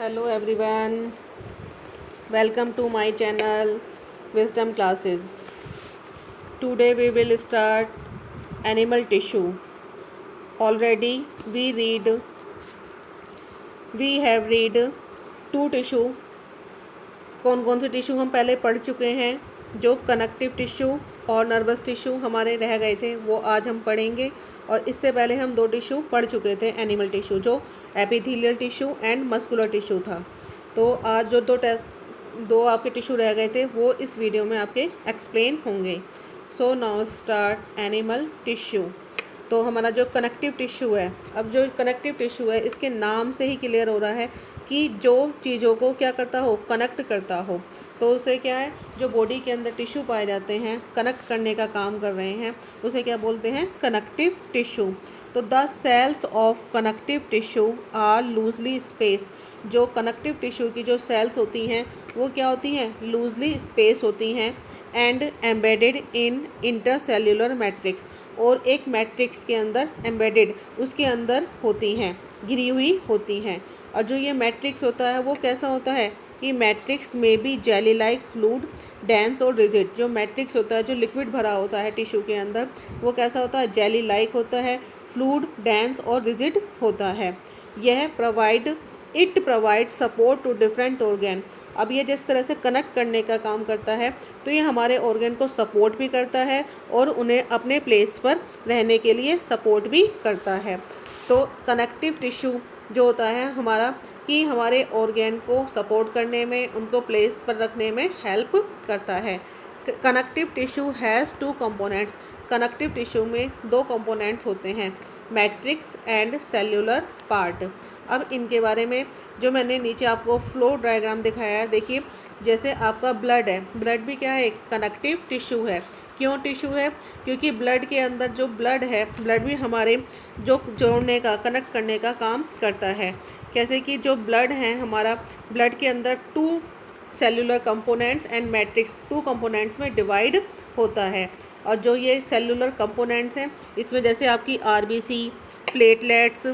Hello everyone, welcome to my channel Wisdom Classes. Today we will start animal tissue. Already we have read two tissue. कौन कौन से tissue हम पहले पढ़ चुके हैं, जो कनेक्टिव टिश्यू और नर्वस टिश्यू हमारे रह गए थे वो आज हम पढ़ेंगे। और इससे पहले हम दो टिश्यू पढ़ चुके थे एनिमल टिश्यू, जो epithelial tissue and muscular tissue था। तो आज जो दो आपके टिश्यू रह गए थे वो इस वीडियो में आपके एक्सप्लेन होंगे। So now start animal tissue. तो हमारा जो कनेक्टिव टिश्यू है, अब जो कनेक्टिव टिश्यू है इसके नाम से ही क्लियर हो रहा है कि जो चीज़ों को क्या करता हो, कनेक्ट करता हो। तो उसे क्या है, जो बॉडी के अंदर टिश्यू पाए जाते हैं कनेक्ट करने का काम कर रहे हैं, उसे क्या बोलते हैं, कनेक्टिव टिश्यू। तो the cells of connective tissue are loosely space. जो कनेक्टिव टिश्यू की जो सेल्स होती हैं वो क्या होती हैं, लूजली स्पेस होती हैं and embedded in intercellular matrix, और एक मैट्रिक्स के अंदर एम्बेडेड, उसके अंदर होती हैं, घिरी हुई होती हैं। और जो ये मैट्रिक्स होता है वो कैसा होता है कि मैट्रिक्स में भी जेली लाइक फ्लूड डेंस और रिजिड। जो मैट्रिक्स होता है, जो लिक्विड भरा होता है टिश्यू के अंदर, वो कैसा होता है, जेली लाइक होता है, फ्लूड डेंस और रिजिड होता है। यह provide support to different organ. अब ये जिस तरह से कनेक्ट करने का काम करता है तो ये हमारे ऑर्गन को सपोर्ट भी करता है और उन्हें अपने प्लेस पर रहने के लिए सपोर्ट भी करता है। तो कनेक्टिव टिश्यू जो होता है हमारा, कि हमारे ऑर्गन को सपोर्ट करने में, उनको प्लेस पर रखने में हेल्प करता है। Connective tissue has two components. Connective tissue में दो कंपोनेंट्स होते हैं, मैट्रिक्स एंड सेल्यूलर पार्ट। अब इनके बारे में जो मैंने नीचे आपको फ्लो डायग्राम दिखाया है, देखिए जैसे आपका ब्लड है, ब्लड भी क्या है, एक कनेक्टिव टिश्यू है। क्यों टिश्यू है, क्योंकि ब्लड के अंदर जो ब्लड है, ब्लड भी हमारे जो जोड़ने का, कनेक्ट करने का काम करता है। कैसे कि जो ब्लड है हमारा, ब्लड के अंदर two cellular components and matrix, two components में डिवाइड होता है। और जो ये सेलुलर कंपोनेंट्स हैं इसमें जैसे आपकी आरबीसी, प्लेटलेट्स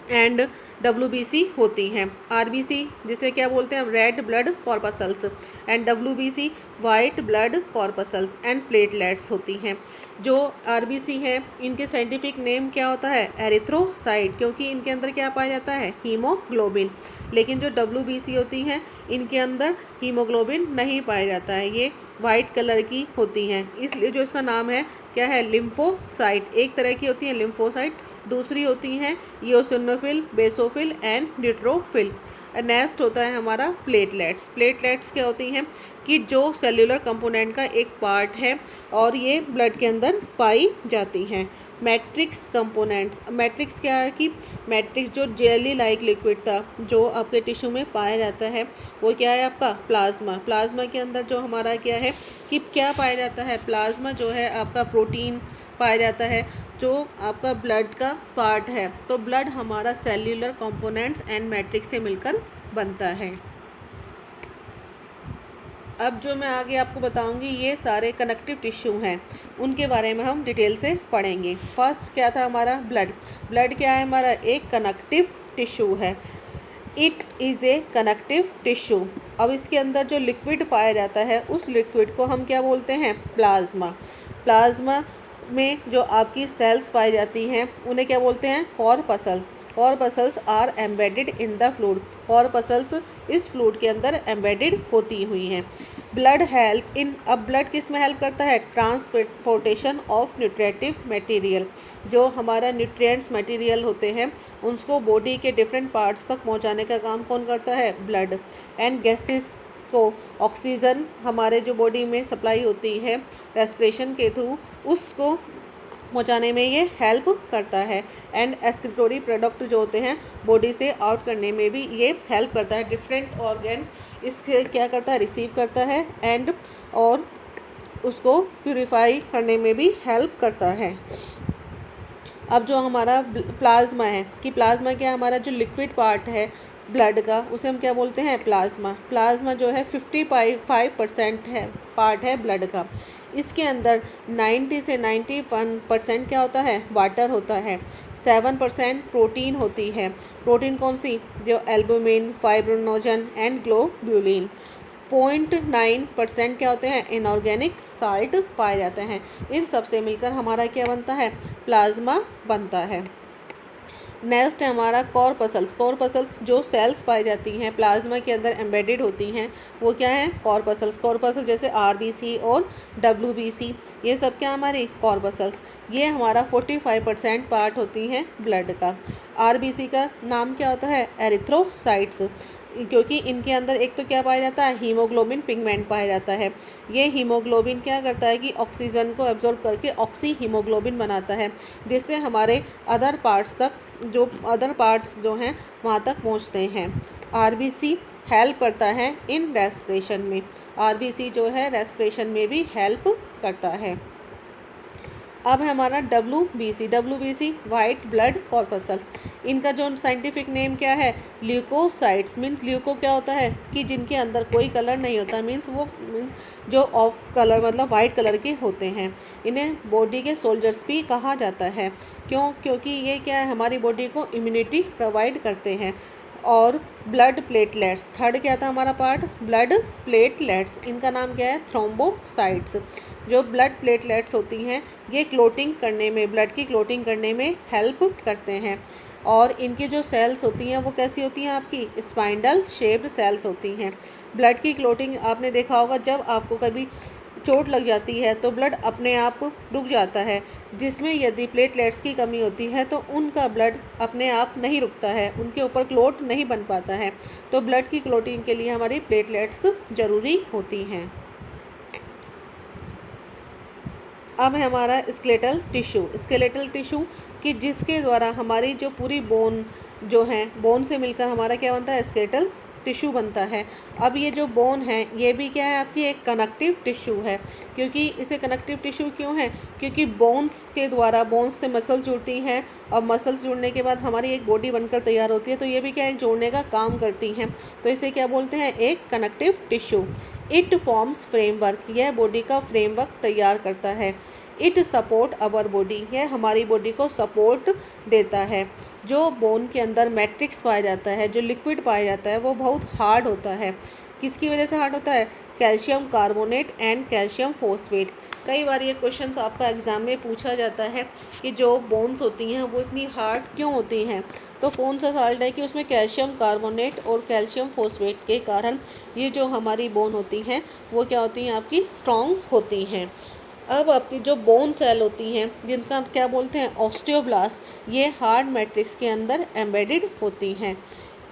एंड डब्ल्यूबीसी होती हैं। आरबीसी जिसे क्या बोलते हैं, red blood corpuscles, and WBC white blood corpuscles and platelets होती हैं। जो आरबीसी हैं इनके साइंटिफिक नेम क्या होता है, एरिथ्रोसाइट, क्योंकि इनके अंदर क्या पाया जाता है, हीमोग्लोबिन। लेकिन जो डब्ल्यूबीसी होती हैं इनके अंदर हीमोग्लोबिन नहीं पाया जाता है, ये वाइट कलर की होती हैं, इसलिए जो इसका नाम है क्या है, लिम्फोसाइट। एक तरह की होती है लिम्फोसाइट, दूसरी होती हैं eosinophil, basophil and neutrophil. Next होता है हमारा प्लेटलेट्स। प्लेटलेट्स क्या होती हैं कि जो सेल्यूलर कंपोनेंट का एक पार्ट है और ये ब्लड के अंदर पाई जाती हैं। मैट्रिक्स कंपोनेंट्स, मैट्रिक्स क्या है कि मैट्रिक्स जो जेली लाइक लिक्विड था जो आपके टिश्यू में पाया जाता है वो क्या है, आपका प्लाज्मा। प्लाज्मा के अंदर जो हमारा क्या है कि क्या पाया जाता है, प्लाज्मा जो है आपका प्रोटीन पाया जाता है, जो आपका ब्लड का पार्ट है। तो ब्लड हमारा सेल्यूलर कंपोनेंट्स एंड मैट्रिक्स से मिलकर बनता है। अब जो मैं आगे आपको बताऊंगी ये सारे कनेक्टिव टिश्यू हैं, उनके बारे में हम डिटेल से पढ़ेंगे। फर्स्ट क्या था हमारा, ब्लड। ब्लड क्या है हमारा, एक कनेक्टिव टिश्यू है। It is a connective tissue. अब इसके अंदर जो लिक्विड पाया जाता है उस लिक्विड को हम क्या बोलते हैं, प्लाज्मा। प्लाज्मा में जो आपकी सेल्स पाई जाती हैं उन्हें क्या बोलते हैं, corpuscles. Corpuscles are embedded in the fluid. Corpuscles इस फ्लूइड के अंदर एम्बेडेड होती हुई हैं। ब्लड हेल्प इन, अब ब्लड किस में हेल्प करता है, ट्रांसपोर्टेशन ऑफ न्यूट्रिटिव मटेरियल। जो हमारा न्यूट्रिएंट्स मटेरियल होते हैं उसको बॉडी के डिफरेंट पार्ट्स तक पहुंचाने का काम कौन करता है, ब्लड। एंड गैसेस को, ऑक्सीजन हमारे जो बॉडी में सप्लाई होती है रेस्पिरेशन के थ्रू, उसको पहुँचाने में ये हेल्प करता है। एंड एक्सक्रीटोरी प्रोडक्ट जो होते हैं बॉडी से आउट करने में भी ये हेल्प करता है। डिफरेंट ऑर्गन इसके क्या करता है, रिसीव करता है एंड और उसको प्यूरिफाई करने में भी हेल्प करता है। अब जो हमारा प्लाज्मा है, कि प्लाज्मा क्या, हमारा जो लिक्विड पार्ट है ब्लड का उसे हम क्या बोलते हैं, प्लाज्मा। प्लाज्मा जो है 55% है, पार्ट है ब्लड का। इसके अंदर 90 से 91% क्या होता है, वाटर होता है। 7% प्रोटीन होती है। प्रोटीन कौन सी, जो एल्बुमिन, फाइब्रोनोजन एंड ग्लोब्यूलिन। 0.9% क्या होते हैं, इनऑर्गेनिक साल्ट पाए जाते हैं। इन सब से मिलकर हमारा क्या बनता है, प्लाज्मा बनता है। नेक्स्ट है हमारा कॉर्पसल्स। कॉर्पसल्स जो सेल्स पाई जाती हैं प्लाज्मा के अंदर एम्बेडेड होती हैं, वो क्या है, कॉर्पसल्स। कॉर्पसल्स जैसे आरबीसी और डब्ल्यूबीसी, ये सब क्या हमारी कॉर्पसल्स। ये हमारा 45% पार्ट होती हैं ब्लड का। आरबीसी का नाम क्या होता है, एरिथ्रोसाइट्स, क्योंकि इनके अंदर एक तो क्या पाया जाता है, हीमोग्लोबिन पिगमेंट पाया जाता है। ये हीमोग्लोबिन क्या करता है कि ऑक्सीजन को एब्जॉर्ब करके ऑक्सी हीमोग्लोबिन बनाता है, जिससे हमारे अदर पार्ट्स तक, जो अदर पार्ट्स जो हैं वहाँ तक पहुँचते हैं। आरबीसी हेल्प करता है इन रेस्पिरेशन में। आरबीसी जो है रेस्पिरेशन में भी हेल्प करता है। अब है हमारा WBC. WBC white blood corpuscles. इनका जो साइंटिफिक नेम क्या है, ल्यूकोसाइट्स। मीन्स ल्यूको क्या होता है कि जिनके अंदर कोई कलर नहीं होता, मीन्स वो जो ऑफ कलर मतलब वाइट कलर के होते हैं। इन्हें बॉडी के सोल्जर्स भी कहा जाता है। क्यों, क्योंकि ये क्या है, हमारी बॉडी को इम्यूनिटी प्रोवाइड करते हैं। और ब्लड प्लेटलेट्स, थर्ड क्या था हमारा पार्ट, ब्लड प्लेटलेट्स। इनका नाम क्या है, थ्रोम्बोसाइट्स। जो ब्लड प्लेटलेट्स होती हैं ये क्लोटिंग करने में, ब्लड की क्लोटिंग करने में हेल्प करते हैं। और इनकी जो सेल्स होती हैं वो कैसी होती हैं, आपकी स्पाइंडल शेप्ड सेल्स होती हैं। ब्लड की क्लोटिंग आपने देखा होगा, जब आपको कभी चोट लग जाती है तो ब्लड अपने आप रुक जाता है, जिसमें यदि प्लेटलेट्स की कमी होती है तो उनका ब्लड अपने आप नहीं रुकता है, उनके ऊपर क्लोट नहीं बन पाता है। तो ब्लड की क्लोटिंग के लिए हमारी प्लेटलेट्स ज़रूरी होती हैं। अब है हमारा स्केलेटल टिश्यू। स्केलेटल टिश्यू कि जिसके द्वारा हमारी जो पूरी बोन जो है, बोन से मिलकर हमारा क्या बनता है, स्केलेटल टिश्यू बनता है। अब ये जो बोन है ये भी क्या है, आपकी एक कनेक्टिव टिश्यू है। क्योंकि इसे कनेक्टिव टिश्यू क्यों है, क्योंकि बोन्स के द्वारा, बोन्स से मसल्स जुड़ती हैं और मसल्स जुड़ने के बाद हमारी एक बॉडी बनकर तैयार होती है। तो ये भी क्या, एक जोड़ने का काम करती हैं। तो इसे क्या बोलते हैं, एक connective tissue. It forms framework, यह बॉडी का फ्रेमवर्क तैयार करता है। इट सपोर्ट आवर बॉडी, यह हमारी बॉडी को सपोर्ट देता है। जो बोन के अंदर मैट्रिक्स पाया जाता है, जो लिक्विड पाया जाता है, वो बहुत हार्ड होता है। किसकी वजह से हार्ड होता है, calcium carbonate and calcium phosphate. कई बार ये क्वेश्चंस आपका एग्ज़ाम में पूछा जाता है कि जो बोन्स होती हैं वो इतनी हार्ड क्यों होती हैं। तो कौन सा साल्ट है कि उसमें कैल्शियम कार्बोनेट और कैल्शियम फोस्फेट के कारण ये जो हमारी बोन होती हैं वो क्या होती हैं, आपकी स्ट्रॉन्ग होती हैं। अब आपकी जो बोन सेल होती हैं जिनका क्या बोलते हैं, ऑस्टियोब्लास्ट, ये हार्ड मैट्रिक्स के अंदर एम्बेडेड होती हैं।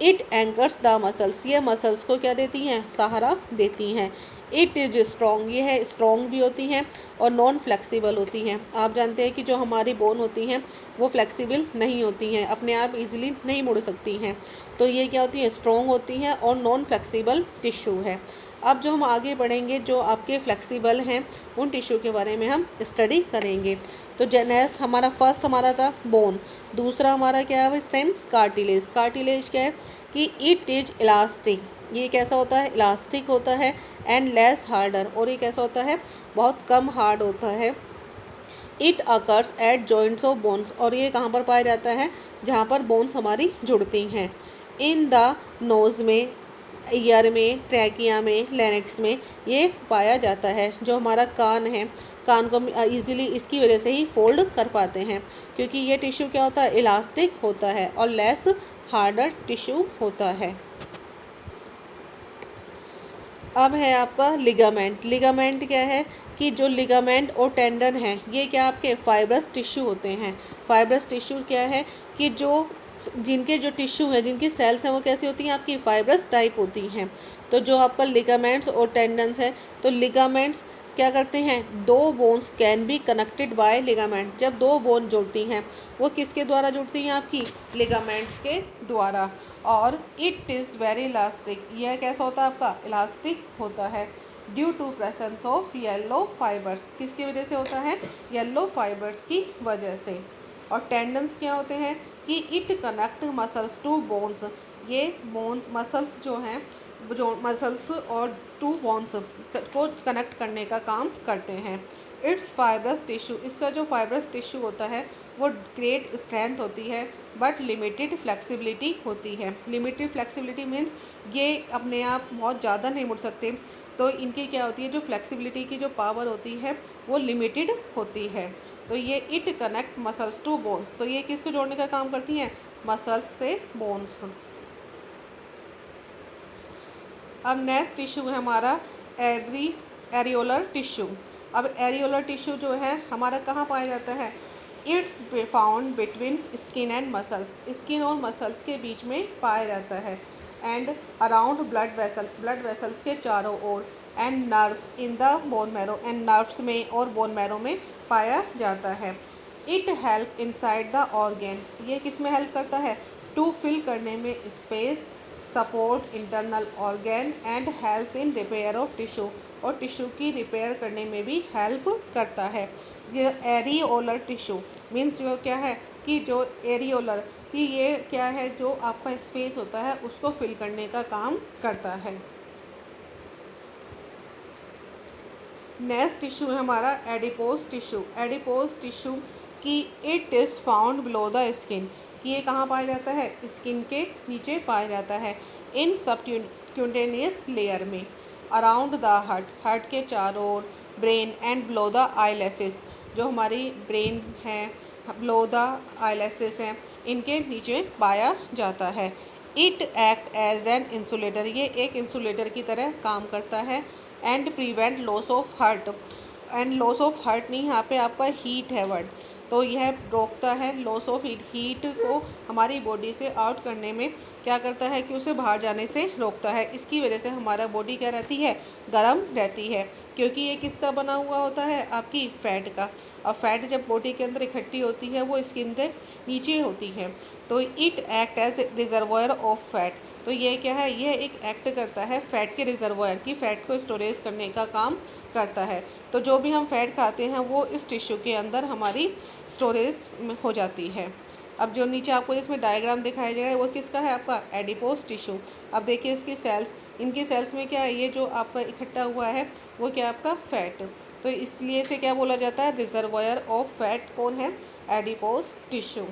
इट एंकर्स द मसल्स, ये मसल्स को क्या देती हैं, सहारा देती हैं। इट इज स्ट्रॉन्ग, ये है स्ट्रॉन्ग भी होती हैं और नॉन फ्लेक्सिबल होती हैं। आप जानते हैं कि जो हमारी बोन होती हैं वो फ्लेक्सिबल नहीं होती हैं, अपने आप इजीली नहीं मुड़ सकती हैं। तो ये क्या होती हैं, स्ट्रॉन्ग होती हैं और नॉन फ्लेक्सिबल टिश्यू है। अब जो हम आगे बढ़ेंगे, जो आपके फ्लेक्सिबल हैं उन टिश्यू के बारे में हम स्टडी करेंगे। तो नेक्स्ट हमारा फर्स्ट हमारा था बोन, दूसरा हमारा क्या है इस टाइम, कार्टिलेज। कार्टिलेज क्या है कि इट इज इलास्टिक, ये कैसा होता है, इलास्टिक होता है एंड लेस हार्डर, और ये कैसा होता है, बहुत कम हार्ड होता है। It occurs at joints of bones, और ये कहाँ पर पाया जाता है, जहाँ पर बोन्स हमारी जुड़ती हैं। इन द नोज़ में, ईयर में, ट्रैकिया में, लैरिंक्स में ये पाया जाता है। जो हमारा कान है, कान को इजीली इसकी वजह से ही फोल्ड कर पाते हैं, क्योंकि ये टिश्यू क्या होता है, इलास्टिक होता है और लेस हार्डर टिश्यू होता है। अब है आपका लिगामेंट। लिगामेंट क्या है कि जो लिगामेंट और टेंडन है ये क्या आपके फाइब्रस टिश्यू होते हैं। फाइब्रस टिश्यू क्या है कि जो जिनके जो टिश्यू है, जिनकी सेल्स हैं वो कैसी होती हैं, आपकी फाइब्रस टाइप होती हैं। तो जो आपका लिगामेंट्स और टेंडन्स है, तो लिगामेंट्स क्या करते हैं, दो bones can be connected by ligament. जब दो बोन जुड़ती हैं वो किसके द्वारा जुड़ती हैं, आपकी लिगामेंट्स के द्वारा। और इट इज़ वेरी इलास्टिक, यह कैसा होता है, आपका इलास्टिक होता है। Due to presence of yellow fibres, किसकी वजह से होता है, येलो फाइबर्स की वजह से। और टेंडन्स क्या होते हैं कि it connect muscles to bones, ये बोन्स मसल्स जो हैं, जो मसल्स और टू बोन्स को कनेक्ट करने का काम करते हैं। इट्स फाइब्रस टिश्यू, इसका जो फाइब्रस टिश्यू होता है वो ग्रेट स्ट्रेंथ होती है बट लिमिटेड फ्लेक्सिबिलिटी होती है। लिमिटेड फ्लेक्सिबिलिटी मीन्स ये अपने आप बहुत ज़्यादा नहीं मुड़ सकते, तो इनकी क्या होती है, जो फ्लेक्सिबिलिटी की जो पावर होती है वो लिमिटेड होती है। तो ये it connect muscles to bones, तो ये किसको जोड़ने का काम करती हैं, मसल्स से बोन्स। अब नेक्स्ट टिश्यू है हमारा एरियोलर टिश्यू। अब एरियोलर टिश्यू जो है हमारा कहाँ पाया जाता है, it's found between skin and muscles, skin और मसल्स के बीच में पाया जाता है। And around blood vessels, blood vessels के चारों ओर। And nerves in the bone marrow, and nerves में और बोन मैरो में पाया जाता है। It help inside the organ, ये किस में हेल्प करता है, टू फिल करने में space, support internal organ and help in repair of tissue, और टिश्यू की रिपेयर करने में भी हेल्प करता है। ये एरियोलर टिश्यू मीन्स जो क्या है कि जो एरियोलर कि ये क्या है, जो आपका स्पेस होता है उसको फिल करने का काम करता है। नेक्स्ट टिश्यू है हमारा एडिपोज टिश्यू। एडिपोज टिश्यू की it is found below the skin, कि ये कहाँ पाया जाता है, स्किन के नीचे पाया जाता है। इन सबक्यूटेनियस लेयर में, अराउंड द हार्ट के चारों ओर, brain and below the eyelashes, जो हमारी ब्रेन है, बिलो द आईलेसेस हैं, इनके नीचे पाया जाता है। It act as an insulator, ये एक इंसुलेटर की तरह काम करता है। And prevent loss of heart, and loss of heart नहीं, यहाँ पे आपका हीट है वर्ड, तो यह रोकता है लॉस ऑफ हीट को हमारी बॉडी से आउट करने में, क्या करता है कि उसे बाहर जाने से रोकता है। इसकी वजह से हमारा बॉडी क्या रहती है, गर्म रहती है, क्योंकि ये किसका बना हुआ होता है, आपकी फ़ैट का। और फैट जब बॉडी के अंदर इकट्ठी होती है वो स्किन से नीचे होती है, तो it act as reservoir of fat, तो ये क्या है, ये एक एक्ट करता है फैट के रिजर्वायर की, फैट को स्टोरेज करने का काम करता है। तो जो भी हम फैट खाते हैं वो इस टिश्यू के अंदर हमारी स्टोरेज हो जाती है। अब जो नीचे आपको इसमें डायग्राम दिखाया जाएगा वो किसका है, आपका एडिपोज टिश्यू। अब देखिए इसकी सेल्स, इनकी सेल्स में क्या है, ये जो आपका इकट्ठा हुआ है वो क्या आपका फैट, तो इसलिए इसे क्या बोला जाता है, रिजर्वायर ऑफ फैट। कौन है, एडिपोज टिश्यू।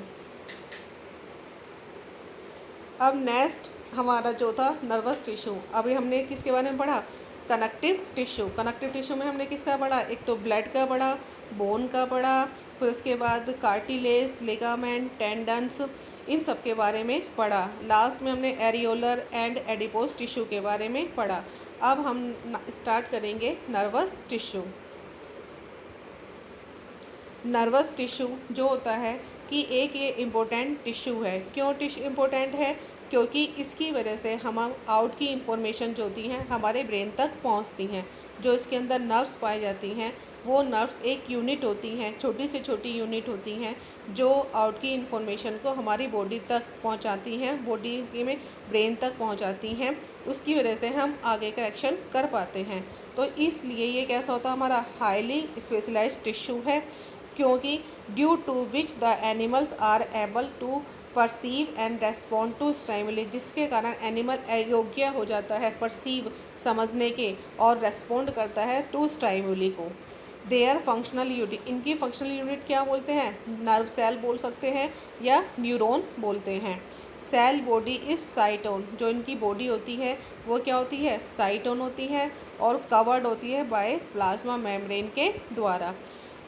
अब नेक्स्ट हमारा जो था नर्वस टिश्यू। अभी हमने किसके बारे में पढ़ा, कनेक्टिव टिश्यू। कनेक्टिव टिश्यू में हमने किसका पढ़ा, एक तो ब्लड का पढ़ा, बोन का पढ़ा, फिर उसके बाद कार्टिलेज, लिगामेंट, टेंडन्स, इन सब के बारे में पढ़ा। लास्ट में हमने एरियोलर एंड एडिपोज टिश्यू के बारे में पढ़ा। अब हम स्टार्ट करेंगे नर्वस टिश्यू। नर्वस टिश्यू जो होता है कि एक ये इम्पोर्टेंट टिश्यू है। क्यों टिश्यू इम्पोर्टेंट है, क्योंकि इसकी वजह से हम आउट की इंफॉर्मेशन जो होती हैं हमारे ब्रेन तक पहुंचती हैं। जो इसके अंदर नर्व्स पाई जाती हैं वो नर्व्स एक यूनिट होती हैं, छोटी से छोटी यूनिट होती हैं जो आउट की इंफॉर्मेशन को हमारी बॉडी तक पहुंचाती हैं, बॉडी में ब्रेन तक पहुंचाती हैं। उसकी वजह से हम आगे का एक्शन कर पाते हैं। तो इसलिए ये कैसा होता है, हमारा हाईली स्पेशलाइज्ड टिश्यू है, क्योंकि due to which the animals are able to perceive and respond to stimuli, जिसके कारण एनिमल अयोग्य हो जाता है परसीव समझने के और रेस्पॉन्ड करता है टू स्टाइमुली को। देयर फंक्शनल यूनिट, इनकी फंक्शनल यूनिट क्या बोलते हैं, नर्व सेल बोल सकते हैं या न्यूरॉन बोलते हैं। सेल बॉडी इज साइटोन, जो इनकी बॉडी होती है वो क्या होती है, साइटोन होती है और कवर्ड होती है बाय प्लाज्मा मेम्ब्रेन के द्वारा।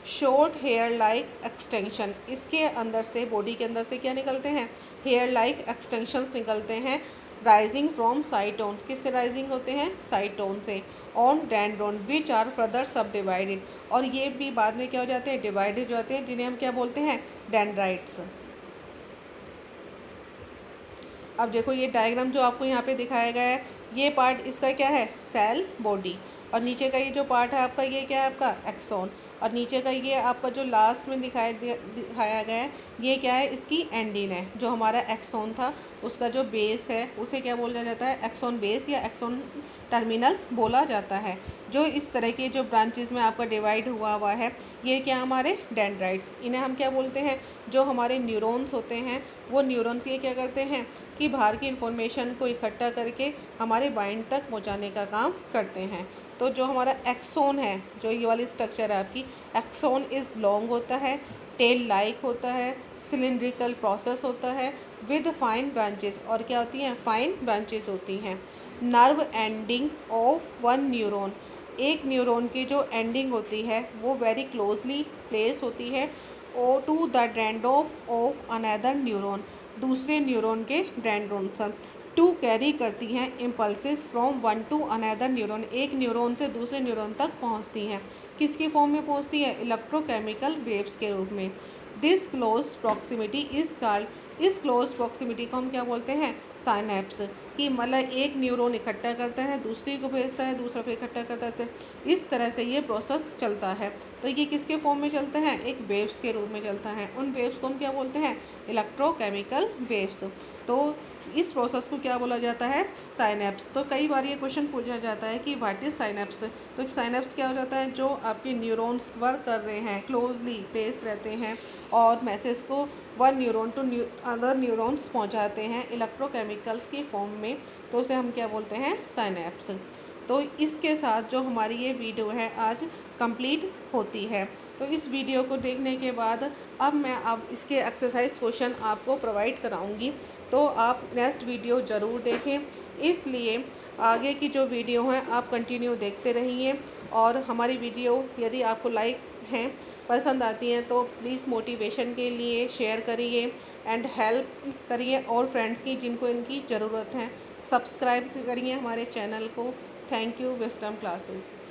शॉर्ट हेयर लाइक एक्सटेंशन, इसके अंदर से बॉडी के अंदर से क्या निकलते हैं, हेयर लाइक एक्सटेंशंस निकलते हैं। राइजिंग फ्रॉम साइटोन, किससे राइजिंग होते हैं, साइटोन से। On dendron which are further sub divided, और ये भी बाद में क्या हो जाते हैं, डिवाइडेड हो जाते हैं, जिन्हें हम क्या बोलते हैं, डेंड्राइट्स। अब देखो ये डायग्राम जो आपको यहाँ पे दिखाया गया है, ये पार्ट इसका क्या है, सेल बॉडी, और नीचे का ये जो पार्ट है आपका, ये क्या है आपका एक्सॉन। और नीचे का ये आपका जो लास्ट में दिखाया गया है, ये क्या है, इसकी एंडिन है। जो हमारा एक्सॉन था उसका जो बेस है उसे क्या बोला जाता है, एक्सॉन बेस या एक्सॉन टर्मिनल बोला जाता है। जो इस तरह के जो ब्रांचेस में आपका डिवाइड हुआ है, ये क्या हमारे डेंड्राइट्स, इन्हें हम क्या बोलते हैं, जो हमारे न्यूरॉन्स होते हैं वो न्यूरॉन्स ये क्या करते हैं कि बाहर की इन्फॉर्मेशन को इकट्ठा करके हमारे माइंड तक पहुंचाने का काम करते हैं। तो जो हमारा एक्सोन है, जो ये वाली स्ट्रक्चर है आपकी, एक्सोन इज़ लॉन्ग होता है, टेल लाइक होता है, सिलिंड्रिकल प्रोसेस होता है विद फाइन ब्रांचेस, और क्या होती हैं, फाइन ब्रांचेस होती हैं। Nerve ending of one neuron, एक न्यूरॉन की जो एंडिंग होती है वो वेरी क्लोजली प्लेस होती है और to the dendron of another neuron, दूसरे न्यूरॉन के डेंड्रोन टू कैरी करती हैं impulses from one to another neuron, एक न्यूरॉन से दूसरे न्यूरॉन तक पहुंचती हैं। किसकी फॉर्म में पहुंचती है, इलेक्ट्रोकेमिकल वेव्स के रूप में। This close proximity is called, इस क्लोज प्रॉक्सिमिटी को हम क्या बोलते हैं, साइनेप्स। कि मतलब एक न्यूरॉन इकट्ठा करता है, दूसरे को भेजता है, दूसरा फिर इकट्ठा करता है, इस तरह से ये प्रोसेस चलता है। तो ये किसके फॉर्म में चलते हैं, एक वेव्स के रूप में चलता है। उन वेव्स को हम क्या बोलते हैं, इलेक्ट्रोकेमिकल वेव्स। तो इस प्रोसेस को क्या बोला जाता है, साइनेप्स। तो कई बार ये क्वेश्चन पूछा जाता है कि व्हाट इज साइनेप्स। तो साइनेप्स क्या हो जाता है, जो आपके न्यूरॉन्स वर्क कर रहे हैं, क्लोजली प्लेस रहते हैं और मैसेज को one neuron to other neurons पहुंचाते हैं इलेक्ट्रोकेमिकल्स की फॉर्म में, तो उसे हम क्या बोलते हैं, साइनेप्स। तो इसके साथ जो हमारी ये वीडियो है आज कंप्लीट होती है। तो इस वीडियो को देखने के बाद अब मैं इसके एक्सरसाइज क्वेश्चन आपको प्रोवाइड कराऊंगी, तो आप नेक्स्ट वीडियो ज़रूर देखें। इसलिए आगे की जो वीडियो हैं आप कंटिन्यू देखते रहिए, और हमारी वीडियो यदि आपको लाइक हैं, पसंद आती हैं, तो प्लीज़ मोटिवेशन के लिए शेयर करिए एंड हेल्प करिए और फ्रेंड्स की जिनको इनकी ज़रूरत है। सब्सक्राइब करिए हमारे चैनल को। Thank you wisdom classes.